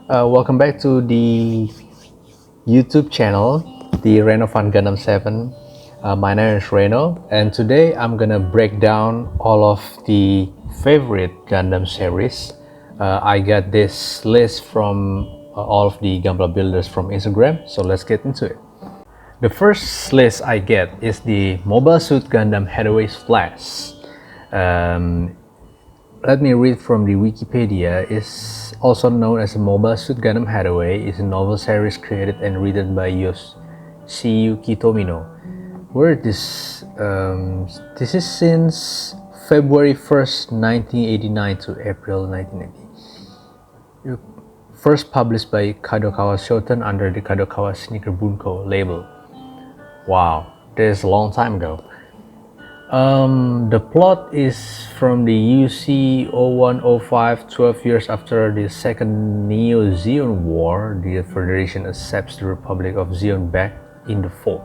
Welcome back to the YouTube channel, the Renovan.Gundam7. My name is Reno, and today I'm gonna break down all of the favorite Gundam series. I got this list from all of the Gunpla builders from Instagram, so let's get into it. The first list I get is the Mobile Suit Gundam Headway's Flash. Let me read from the Wikipedia. Is also known as a Mobile Suit Gundam Headway is a novel series created and written by Yoshiyuki Tomino. Where this is since February 1st, 1989 to April 1990. First published by Kadokawa Shoten under the Kadokawa Sneaker Bunko label. Wow, this is a long time ago. The plot is from the UC 0105, 12 years after the Second Neo-Zeon War, the Federation accepts the Republic of Zeon back in the fold.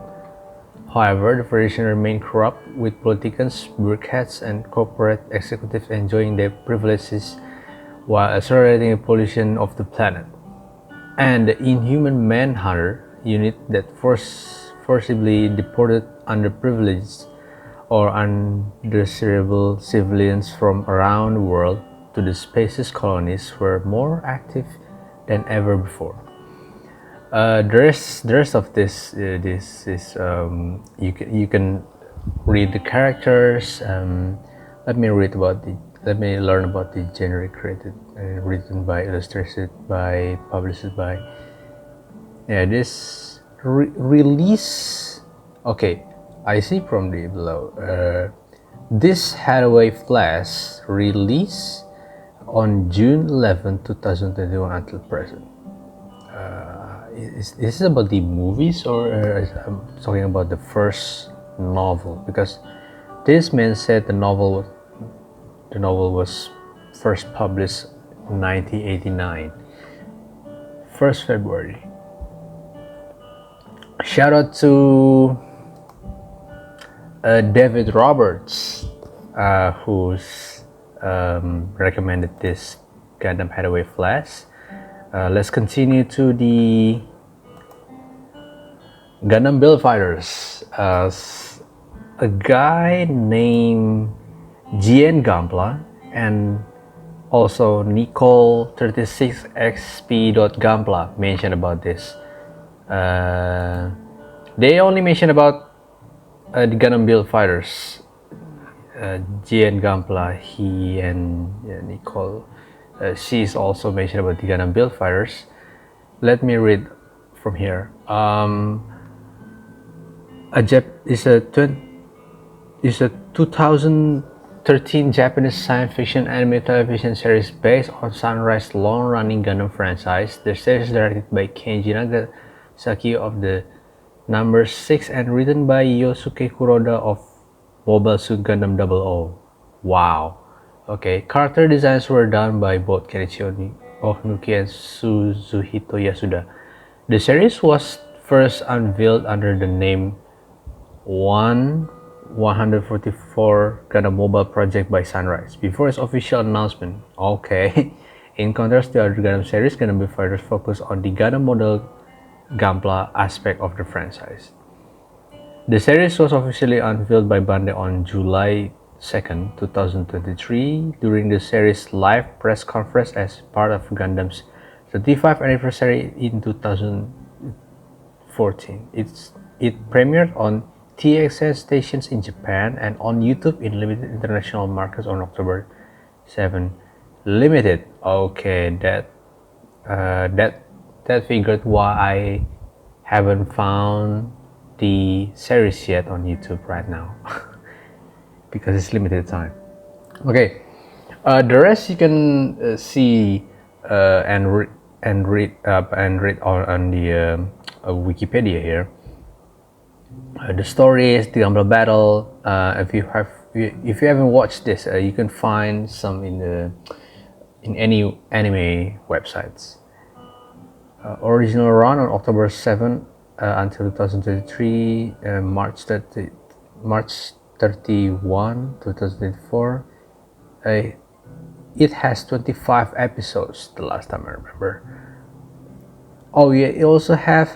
However, the Federation remained corrupt, with politicians, bureaucrats, and corporate executives enjoying their privileges while accelerating the pollution of the planet. And the Inhuman Manhunter unit that forcibly deported underprivileged or undesirable civilians from around the world to the spaces colonies were more active than ever before. The rest of this is you can read the characters. Let me learn about the genre created, written by, illustrated by, published by. Yeah, this release. Okay. I see from the below. This Headway Flash released on June 11, 2021 until present. Is this about the movies, or I'm talking about the first novel? Because this man said the novel was first published in 1989, 1st February. Shout out to David Roberts, who's recommended this Gundam Headway Flash. Let's continue to the Gundam Build Fighters. A guy named Gian Gunpla and also Nicole36xp.gunpla mentioned about this. They only mention about the Gundam Build Fighters. Gian Gunpla, he and Nicole, she's also mentioned about the Gundam Build Fighters. Let me read from here. Is a 2013 Japanese science fiction anime television series based on Sunrise's long-running Gundam franchise. The series is directed by Kenji Nagasaki of the Number 6 and written by Yosuke Kuroda of Mobile Suit Gundam 00. Wow. Okay, character designs were done by both Kenichi Onuki and Suzuhito Yasuda. The series was first unveiled under the name 144 Gundam Mobile Project by Sunrise before its official announcement. Okay. In contrast to other Gundam series, Gundam Build Fighters focus on the Gundam model Gunpla aspect of the franchise. The series was officially unveiled by Bandai on July 2nd, 2023 during the series' live press conference as part of Gundam's 35th anniversary in 2014. It premiered on TXS stations in Japan and on YouTube in limited international markets on October 7. Limited. Okay, that figured why I haven't found the series yet on YouTube right now. Because it's limited time. Okay, the rest you can see and read on the Wikipedia here. The story is the Gunpla battle. If you haven't watched this, you can find some in any anime websites. Original run on October 7 until 2023, March 31, 2004. It has 25 episodes, the last time I remember. Oh yeah, it also have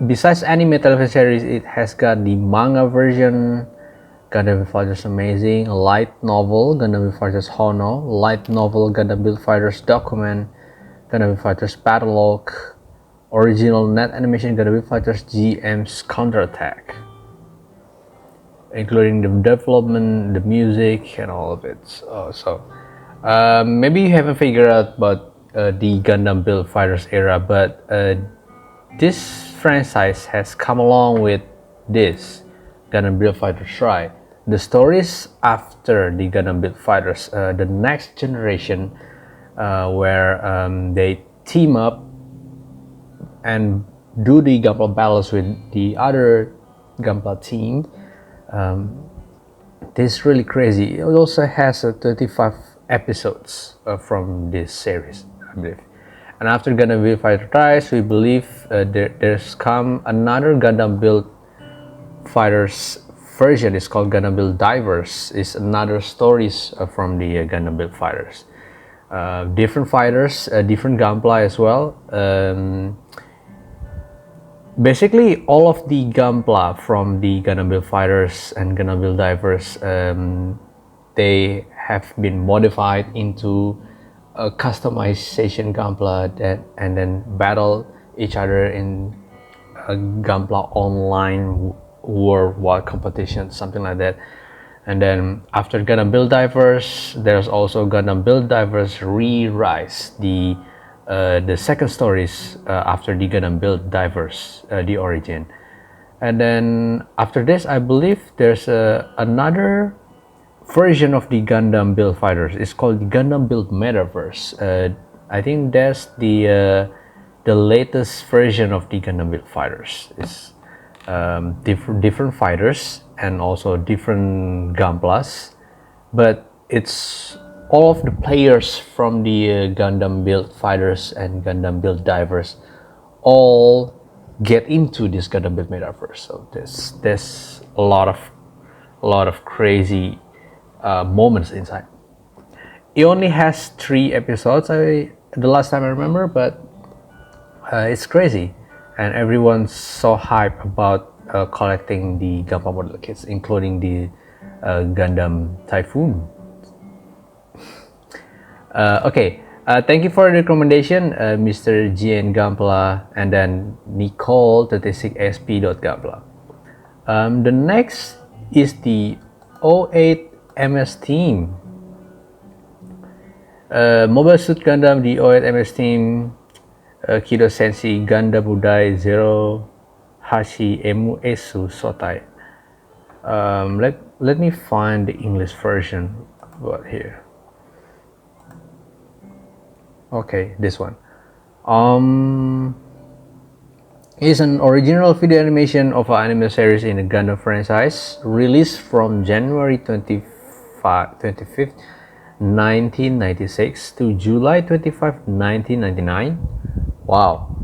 besides anime television series, it has got the manga version. Gundam Build Fighters Amazing, light novel Gundam Build Fighters Hono, light novel Gundam Build Fighters Document, Gundam Build Fighters Battle Log, original net animation Gundam Build Fighters GM's Counterattack, including the development, the music, and all of it. Maybe you haven't figured out about the Gundam Build Fighters era, but this franchise has come along with this Gundam Build Fighters, right? The stories after the Gundam Build Fighters, the next generation, where they team up and do the Gunpla battles with the other Gunpla team. This is really crazy. It also has 35 episodes from this series, I believe. And after Gundam Build Fighter Rise, we believe there's come another Gundam Build Fighters version. It's called Gundam Build Divers. It's another stories from the Gundam Build Fighters. Different fighters, different Gunpla as well. Basically, all of the Gunpla from the Gundam Build Fighters and Gundam Build Divers, they have been modified into a customization Gunpla and then battle each other in a Gunpla online worldwide competition, something like that. And then after Gundam Build Divers, there's also Gundam Build Divers Re-Rise, the second stories after the Gundam Build Divers, the origin. And then after this, I believe there's another version of the Gundam Build Fighters. It's called the Gundam Build Metaverse. I think that's the latest version of the Gundam Build Fighters. It's different fighters and also different Gunplas, but it's all of the players from the Gundam Build Fighters and Gundam Build Divers all get into this Gundam Build Metaverse. So there's a lot of crazy moments inside. It only has 3 episodes, the last time I remember, but it's crazy, and everyone's so hyped about collecting the Gunpla model kits, including the Gundam Typhoon. Okay, thank you for the recommendation, Mr. GN Gunpla and then Nicole36sp.Gunpla. The next is the 08 MS team. Mobile Suit Gundam, the 08 MS team, Kido Senshi Gundam Budai Zero Hashi Emu Esu Sotai. Let me find the English version about here. Okay, this one is an original video animation of an anime series in the Gundam franchise, released from January 25th, 1996 to July 25, 1999. Wow.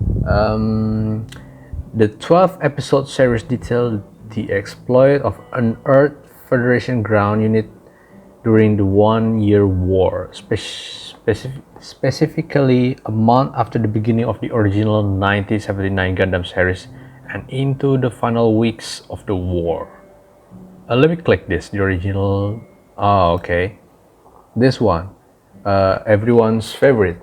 The 12 episode series detailed the exploit of an Earth Federation ground unit during the 1-year war, specifically a month after the beginning of the original 1979 Gundam series and into the final weeks of the war. Let me click this, the original. Oh, okay, this one, everyone's favorite.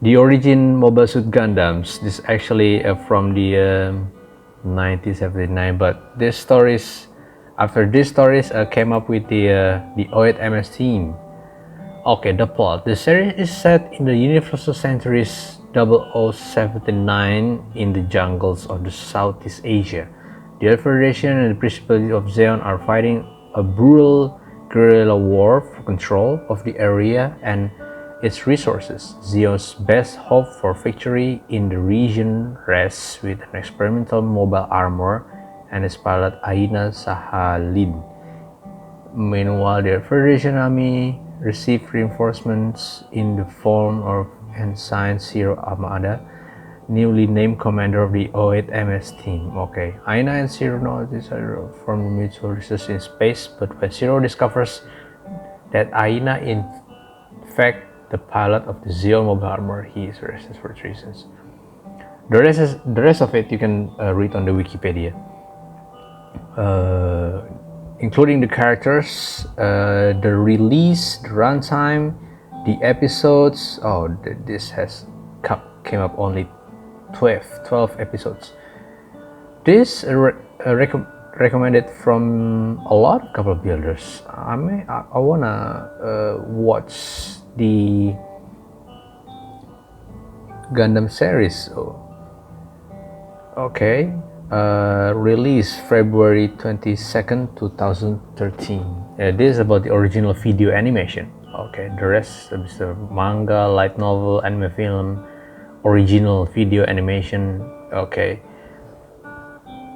The origin Mobile Suit Gundams. This is actually from the 1979, but these stories, after these stories came up with the 08 MS team. Okay, the plot. The series is set in the Universal Centuries 0079 in the jungles of the Southeast Asia. The Earth Federation and the Principality of Zeon are fighting a brutal guerrilla war for control of the area and its resources. Zeon's best hope for victory in the region rests with an experimental mobile armor and its pilot Aina Sahalin. Meanwhile, the Federation Army received reinforcements in the form of Ensign Zero Armada, newly named commander of the 08 MS team. Okay, Aina and Zero know each other from mutual research in space, but when Zero discovers that Aina in fact the pilot of the Zeon mobile armor. He is arrested for treasons. The rest of it you can read on the Wikipedia, including the characters, the release, the runtime, the episodes. Oh, this came up only 12 episodes. This recommended from a lot of couple of builders. I wanna watch the Gundam Series. Okay, release February 22nd, 2013. This is about the original video animation. Okay, the rest is the manga, light novel, anime film, original video animation. Okay,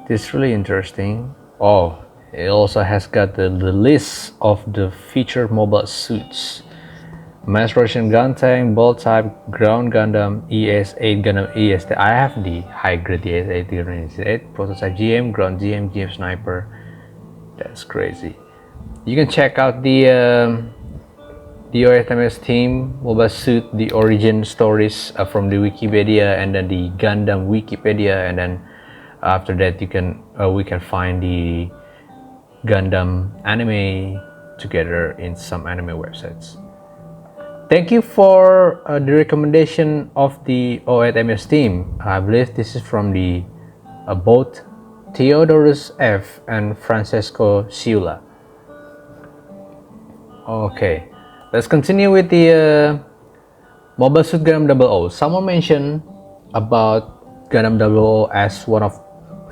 this is really interesting. Oh, it also has got the list of the featured mobile suits. Mass Russian Gun-Tank, Ball Type, Ground Gundam, ES-8 Gundam ES. I have the high grade ES-8 Gundam ES-8, Prototype GM, Ground GM, GM Sniper. That's crazy. You can check out the OFMS team mobile suit, the origin stories from the Wikipedia, and then the Gundam Wikipedia, and then after that we can find the Gundam Anime together in some anime websites. Thank you for the recommendation of the OFMS team. I believe this is from the both Theodorus F and Francesco Ciula. Okay, let's continue with the Mobile Suit Gundam 00. Someone mentioned about Gundam 00 as one of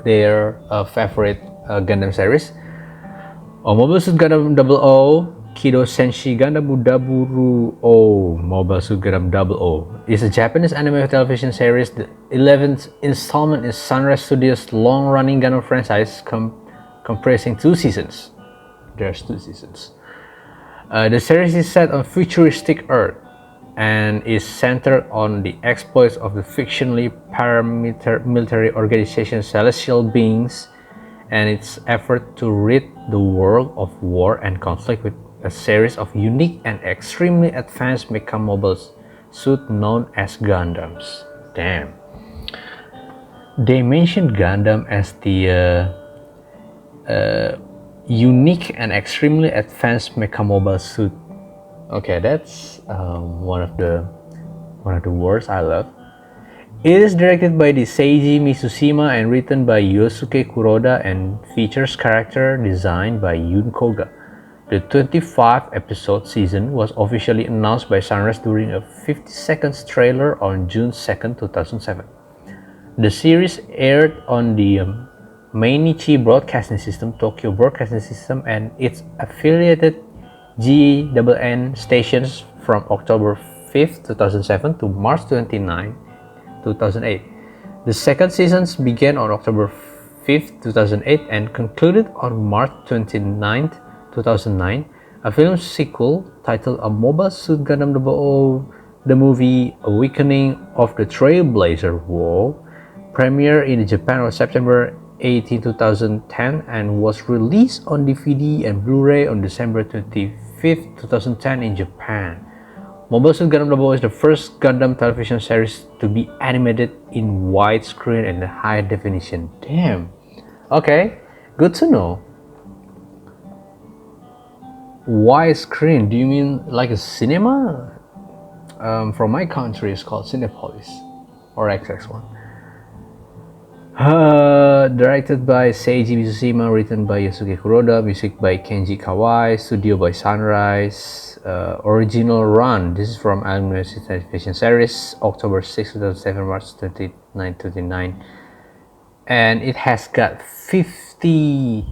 their favorite Gundam series. Mobile Suit Gundam 00 Kido Senshi Gundam Daburu O Mobile Suit Gundam 00 is a Japanese anime television series. The 11th installment is Sunrise Studios' long-running Gundam franchise comprising 2 seasons. There's 2 seasons. The series is set on futuristic Earth and is centered on the exploits of the fictionally paramilitary organization Celestial Beings and its effort to rid the world of war and conflict with a series of unique and extremely advanced mecha mobile suits known as Gundams. Damn. They mentioned Gundam as the unique and extremely advanced mecha mobile suit. Okay, that's one of the words I love. It is directed by the Seiji Mitsushima and written by Yosuke Kuroda and features character design by Yun Koga. The 25-episode season was officially announced by Sunrise during a 50-second trailer on June 2nd, 2007. The series aired on the Mainichi Broadcasting System, Tokyo Broadcasting System, and its affiliated GNN stations from October 5th, 2007 to March 29, 2008. The second season began on October 5th, 2008 and concluded on March 29th, 2009. A film sequel titled A Mobile Suit Gundam 00, the movie Awakening of the Trailblazer War, premiered in Japan on September 18, 2010 and was released on DVD and Blu-ray on December 25th, 2010 in Japan. Mobile Suit Gundam 00 is the first Gundam television series to be animated in widescreen and high definition. Damn. Okay, good to know. Widescreen, do you mean like a cinema? From my country it's called Cinepolis or XX1. Directed by Seiji Mitsushima, written by Yosuke Kuroda, music by Kenji Kawai, studio by Sunrise. Original run, this is from Anime Television Series, October 6, 2007, March 29, 2009. And it has got 50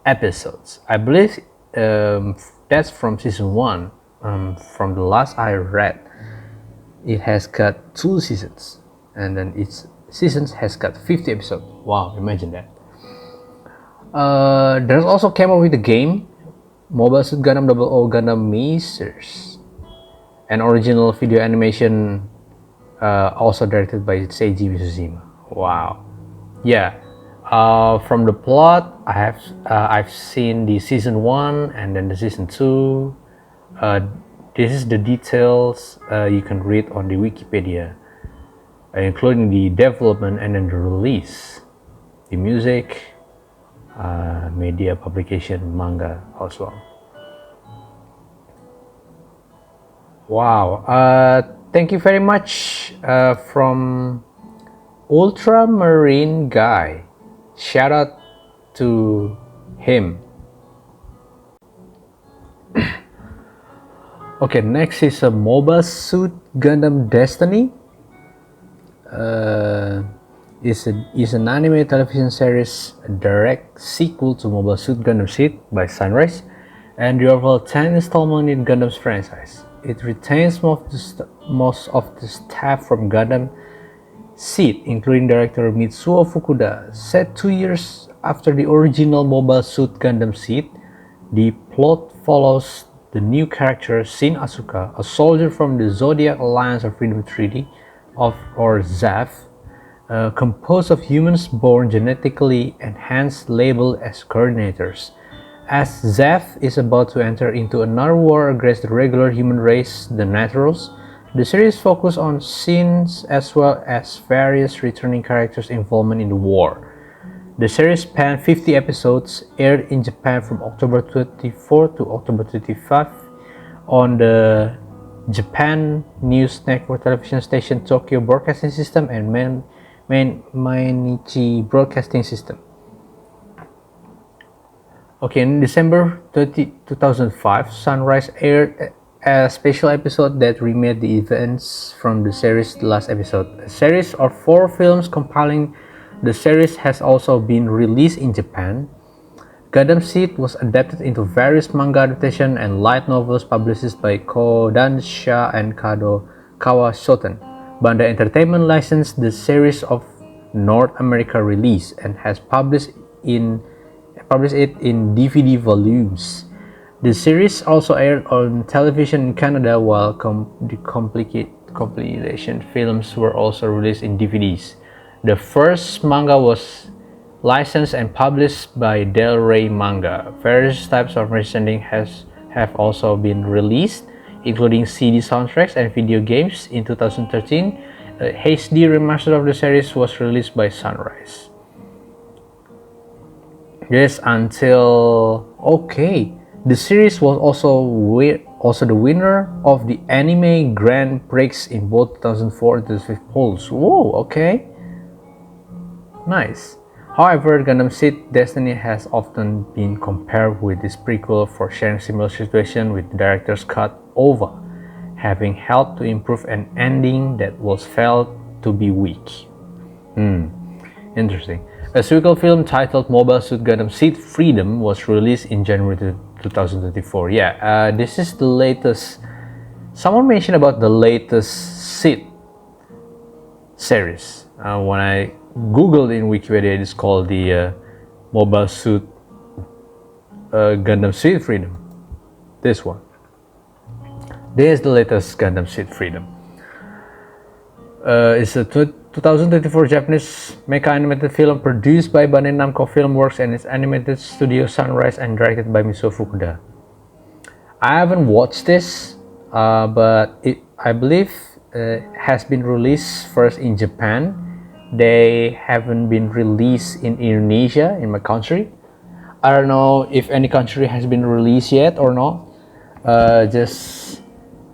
episodes. I believe that's from season 1. From the last I read, it has got 2 seasons, and then its seasons has got 50 episodes. Wow, imagine that. There's also came up with the game Mobile Suit Gundam 00 Gundam Series, an original video animation also directed by Seiji Mitsushima. Wow. Yeah. From the plot, I've seen the season 1 and then the season 2. This is the details you can read on the Wikipedia, including the development and then the release, the music, media, publication, manga as well. Wow, thank you very much from Ultramarine Guy. Shout out to him. Okay, next is a Mobile Suit Gundam Destiny. Is an anime television series, a direct sequel to Mobile Suit Gundam Seed by Sunrise, and the overall 10th installment in Gundam's franchise. It retains most of the staff from Gundam Seed, including director Mitsuo Fukuda. Set 2 years after the original Mobile Suit Gundam Seed, the plot follows the new character Shin Asuka, a soldier from the Zodiac Alliance of Freedom Treaty, or ZAF, composed of humans born genetically enhanced labeled as coordinators. As ZAF is about to enter into another war against the regular human race, the Naturals, the series focuses on scenes as well as various returning characters' involvement in the war. The series spanned 50 episodes, aired in Japan from October 24 to October 25 on the Japan News Network television station Tokyo Broadcasting System and Mainichi Broadcasting System. Okay, in December 2005, Sunrise aired a special episode that remade the events from the series' last episode. A series of 4 films compiling the series has also been released in Japan. Gundam Seed was adapted into various manga adaptations and light novels published by Kodansha and Kadokawa Shoten. Bandai Entertainment licensed the series of North America release and has published it in DVD volumes. The series also aired on television in Canada, while the compilation films were also released in DVDs. The first manga was licensed and published by Del Rey Manga. Various types of merchandising have also been released, including CD soundtracks and video games. In 2013, a HD remaster of the series was released by Sunrise. Yes, the series was also the winner of the Anime Grand Prix in both 2004 and 2005 polls. Whoa, okay. Nice. However, Gundam Seed Destiny has often been compared with this prequel for sharing similar situation, with the director's cut OVA having helped to improve an ending that was felt to be weak. Interesting. A sequel film titled Mobile Suit Gundam Seed Freedom was released in January 2024. Yeah, this is the latest. Someone mentioned about the latest Seed series. When I googled in Wikipedia, it's called the Mobile Suit Gundam Seed Freedom. This one. This is the latest Gundam Seed Freedom. It's a 2024 Japanese mecha animated film produced by Bandai Namco Filmworks and its animated studio Sunrise and directed by Mitsuo Fukuda. I haven't watched this, but I believe has been released first in Japan. They haven't been released in Indonesia, in my country. I don't know if any country has been released yet or not.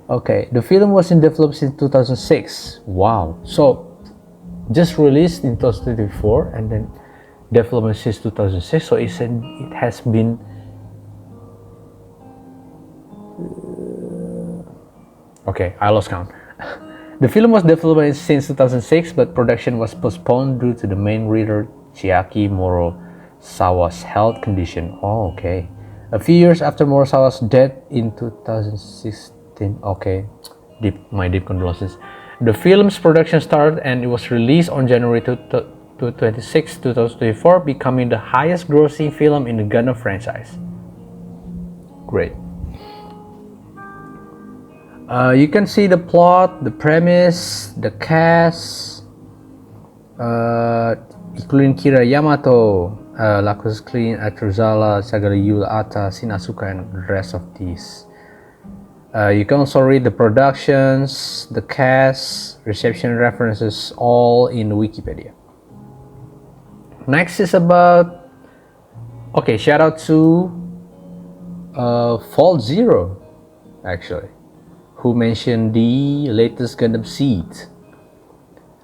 Okay, the film was in development since 2006. Wow. So just released in 2024 and then development since 2006. So it has been okay, I lost count. The film was developed since 2006, but production was postponed due to the main writer Chiaki Morosawa's health condition. Oh, okay. A few years after Morosawa's death in 2016. Okay, my deep condolences. The film's production started and it was released on January 26, 2024, becoming the highest grossing film in the Gundam franchise. Great. You can see the plot, the premise, the cast, including Kira Yamato, Lacus Clean, Atruzala, Sagara Yul Ata, Shin Asuka, and the rest of these You can also read the productions, the cast, reception references, all in Wikipedia. Next is about, okay, shout out to Fault Zero, actually, who mentioned the latest Gundam Seeds.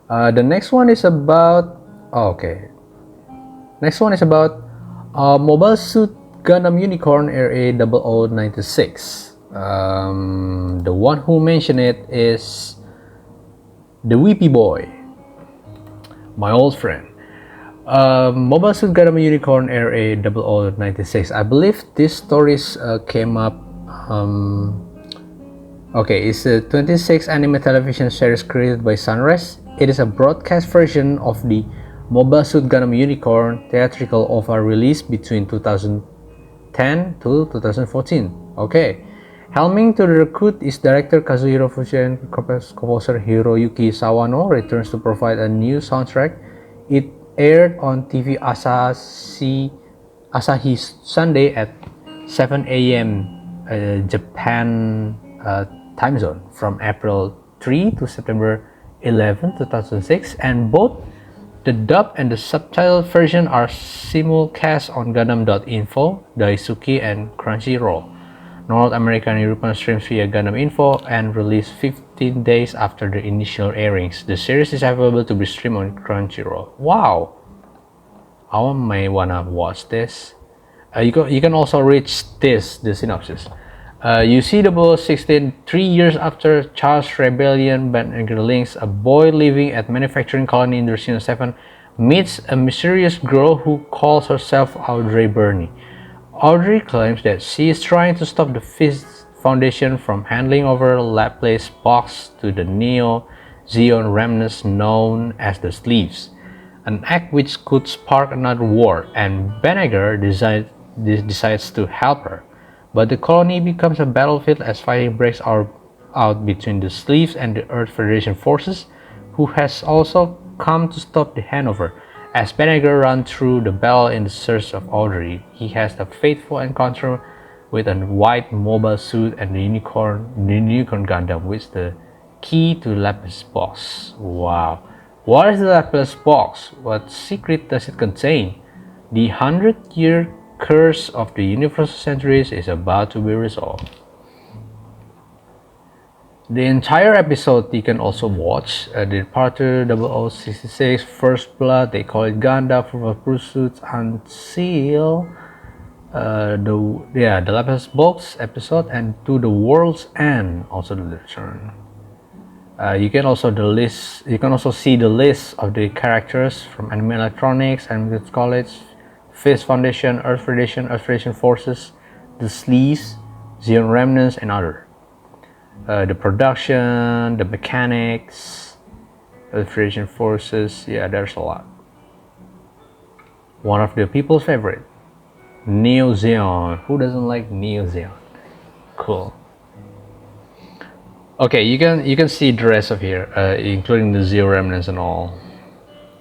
The next one is about, next one is about Mobile Suit Gundam Unicorn A96. The one who mentioned it is the Weepy Boy, my old friend. Mobile Suit Gundam Unicorn A96. I believe these stories came up. It's a 26 anime television series created by Sunrise. It is a broadcast version of the Mobile Suit Gundam Unicorn theatrical OVA released between 2010 to 2014. Okay. Helming to the recruit is director Kazuhiro Fuji and composer Hiroyuki Sawano returns to provide a new soundtrack. It aired on TV Asahi Sunday at 7 a.m. Japan time zone from April 3 to September 11, 2006, and both the dub and the subtitled version are simulcast on Gundam.info, Daisuki, and Crunchyroll. North American and European streams via Gundam Info and released 15 days after the initial airings. The series is available to be streamed on Crunchyroll. Wow! I may wanna watch this. You can also read the synopsis. UC-0016, 3 years after Charles' rebellion, Banagher Links, a boy living at manufacturing colony in the 7, meets a mysterious girl who calls herself Audrey Burney. Audrey claims that she is trying to stop the Fist Foundation from handing over Laplace box to the Neo-Zeon remnants known as the Sleeves, an act which could spark another war, and Banagher decides to help her. But the colony becomes a battlefield as fighting breaks out between the Sleeves and the Earth Federation forces, who has also come to stop the handover. As Banagher runs through the battle in the search of Audrey, he has a fateful encounter with a white mobile suit and the Unicorn Gundam, which is the key to Lapis box. Wow. What is the Lapis box? What secret does it contain? The 100-year curse of the Universal Centuries is about to be resolved. The entire episode you can also watch. The Departure 0066, First Blood, they call it Gundam, for Pursuit until the Lapis Box episode, and to the World's End, also the return. You can also see the list of the characters from Anime Electronics, Anime College, Fist Foundation, Earth Federation Forces, the Sleeves, Zeon Remnants, and other. The production, the mechanics, the Federation Forces, yeah, there's a lot. One of the people's favorite, Neo-Zeon. Who doesn't like Neo-Zeon? Cool. Okay, you can see the rest of here, including the Zero Remnants and all.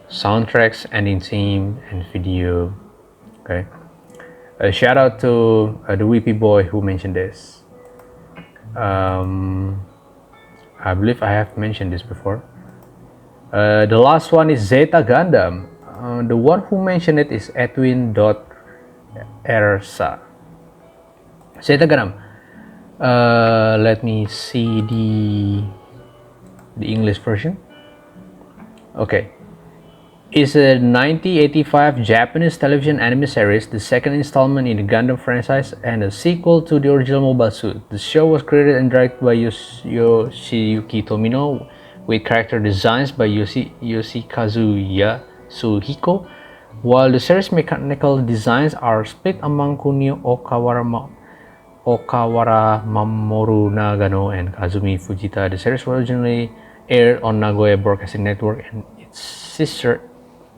Soundtracks, ending theme, and video. Okay. Shout out to the Weepy Boy who mentioned this. I believe I have mentioned this before. The last one is Zeta Gundam. The one who mentioned it is Edwin.Ersa. Zeta Gundam. Let me see the English version. Okay. It's a 1985 Japanese television anime series, the second installment in the Gundam franchise and a sequel to the original Mobile Suit. The show was created and directed by Yoshiyuki Tomino, with character designs by Yoshikazu Yasuhiko, while the series' mechanical designs are split among Kunio Okawara, Mamoru Nagano, and Kazumi Fujita. The series was originally aired on Nagoya Broadcasting Network and its sister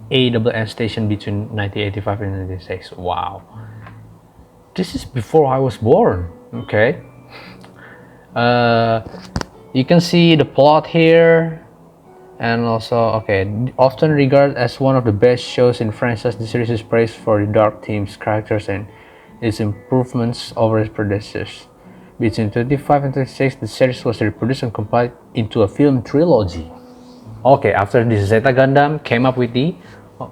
AWN station between 1985 and 1996. Wow. This is before I was born. Okay. You can see the plot here. And also, okay, often regarded as one of the best shows in franchise, the series is praised for the dark themes, characters, and its improvements over its predecessors. Between 35 and 36, the series was reproduced and compiled into a film trilogy. Okay, after this, Zeta Gundam came up with the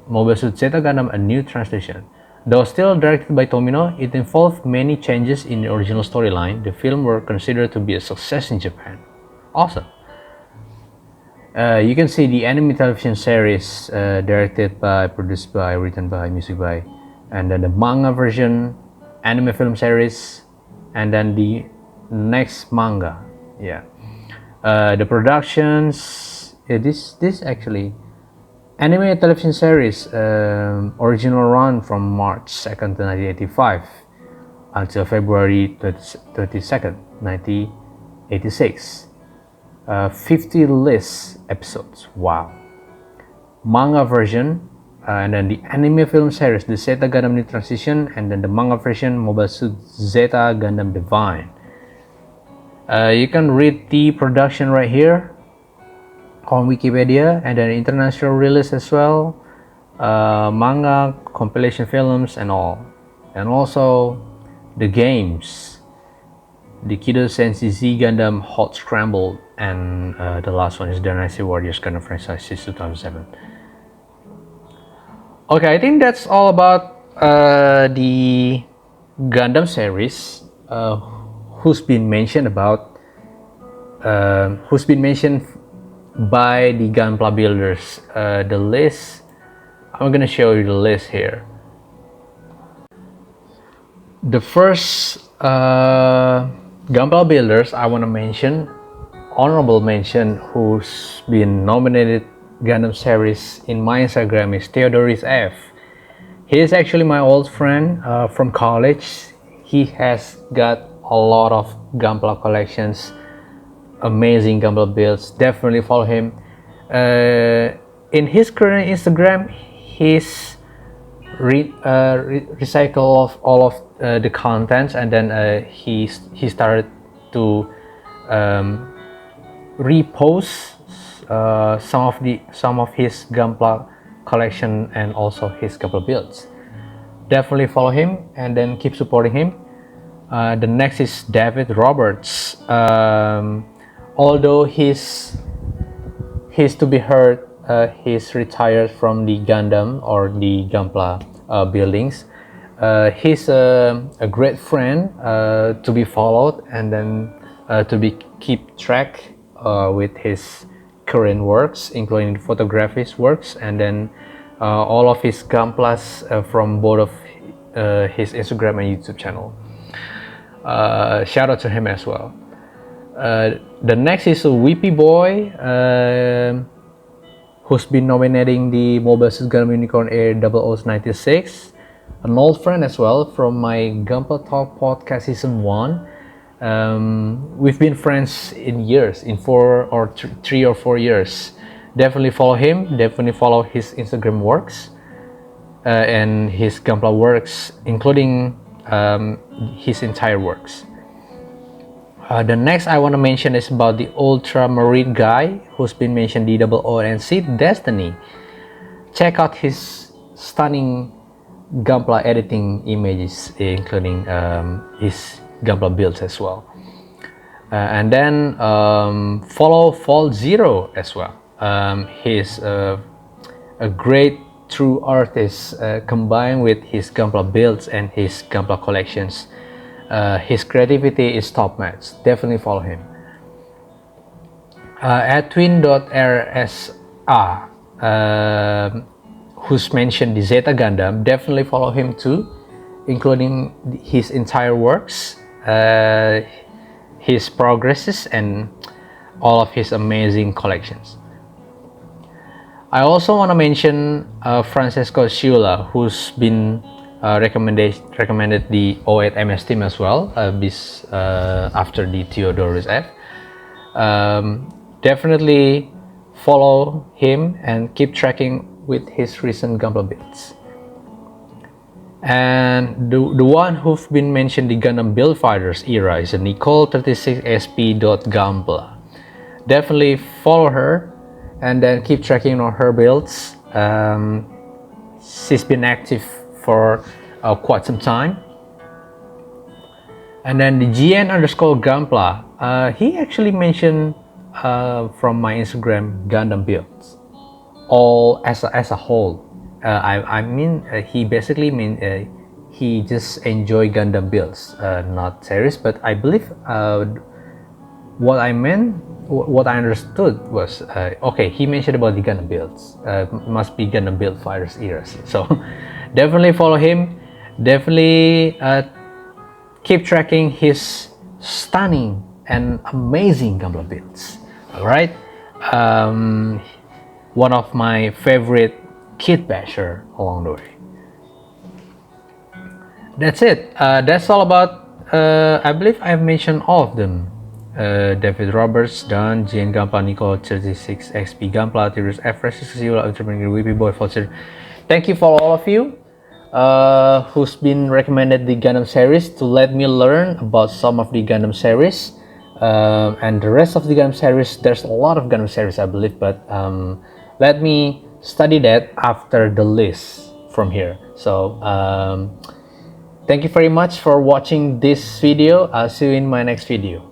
Mobile Suit Zeta Gundam, a new translation. Though still directed by Tomino, it involved many changes in the original storyline. The film were considered to be a success in Japan. Awesome. You can see the anime television series, directed by, produced by, written by, music by, and then the manga version, anime film series, and then the next manga. Yeah. The productions. This actually anime television series, original run from March 2nd to 1985 until February 32nd, 1986. 50 list episodes. Wow. Manga version, and then the anime film series, the Zeta Gundam New Transition, and then the manga version, Mobile Suit Zeta Gundam Divine. You can read the production right here on Wikipedia, and then international release as well, manga, compilation films, and all, and also the games, the Kido Senshi Z Gundam Hot Scrambled, and the last one is Dynasty Warriors Gundam franchise since 2007. Okay, I think that's all about the Gundam series, who's been mentioned by the Gunpla builders. The list, I'm gonna show you the list here. The first Gunpla builders I want to mention, honorable mention, who's been nominated Gundam series in my Instagram is Theodoris F. He is actually my old friend from college. He has got a lot of Gunpla collections, amazing Gunpla builds. Definitely follow him. In his current Instagram, he's recycle of all of the contents, and then he started to repost some of his Gunpla collection and also his Gunpla builds. Definitely follow him and then keep supporting him. The next is David Roberts. Although he's to be heard, he's retired from the Gundam or the Gunpla buildings. He's a great friend to be followed, and then to be keep track with his current works, including photographies works, and then all of his Gunplas from both of his Instagram and YouTube channel. Shout out to him as well. The next is a Weepy Boy, who's been nominating the Mobile Suit Gundam Unicorn A96, an old friend as well from my Gunpla Talk podcast season 1. We've been friends in years, in 3 or 4 years. Definitely follow him, definitely follow his Instagram works and his Gunpla works, including his entire works. The next I want to mention is about the ultramarine guy who's been mentioned, DOONC Destiny. Check out his stunning Gunpla editing images, including his Gunpla builds as well. And then follow Fall Zero as well. He's a great true artist combined with his Gunpla builds and his Gunpla collections. His creativity is top notch. Definitely follow him. Edwin.RSA, who's mentioned the Zeta Gundam, definitely follow him too, including his entire works, his progresses, and all of his amazing collections. I also want to mention Francesco Sciulla, who's been recommended the 08 MS team as well, after the Theodoris F. Definitely follow him and keep tracking with his recent Gunpla builds. And the one who've been mentioned, the Gundam Build Fighters era, is a Nicole36sp.Gunpla. Definitely follow her and then keep tracking on her builds. She's been active for quite some time. And then the GN_Gunpla, he actually mentioned from my Instagram Gundam builds, all as a whole. I mean, he basically he just enjoy Gundam builds, not series. But I believe what I meant, what I understood was, okay, he mentioned about the Gundam builds. Must be Gundam build fighters eras. So definitely follow him. Definitely keep tracking his stunning and amazing Gunpla builds. All right, one of my favorite kit basher along the way. That's it. That's all about. I believe I've mentioned all of them. David Roberts, Don, Jane Gunpla, Nicole 36, XP Gunpla, Tirus F, Resistance, Entrepreneur, Weepy Boy, Fulcher. Thank you for all of you who's been recommended the Gundam series to let me learn about some of the Gundam series and the rest of the Gundam series. There's a lot of Gundam series, I believe, but let me study that after the list from here. So thank you very much for watching this video. I'll see you in my next video.